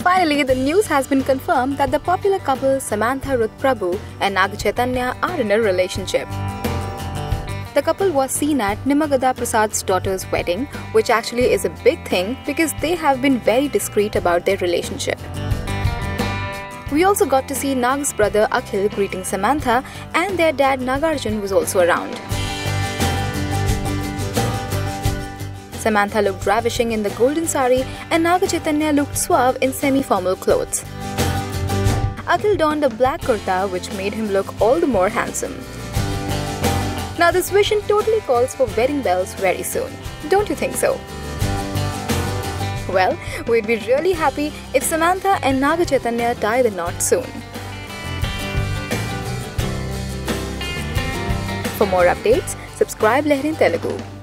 Finally, the news has been confirmed that the popular couple Samantha Ruth Prabhu and Naga Chaitanya are in a relationship. The couple was seen at Nimagada Prasad's daughter's wedding, which actually is a big thing because they have been very discreet about their relationship. We also got to see Nag's brother Akhil greeting Samantha, and their dad Nagarjun was also around. Samantha looked ravishing in the golden sari and Naga Chaitanya looked suave in semi-formal clothes. Akhil donned a black kurta which made him look all the more handsome. Now this vision totally calls for wedding bells very soon. Don't you think so? Well, we'd be really happy if Samantha and Naga Chaitanya tie the knot soon. For more updates, subscribe Lehri in Telugu.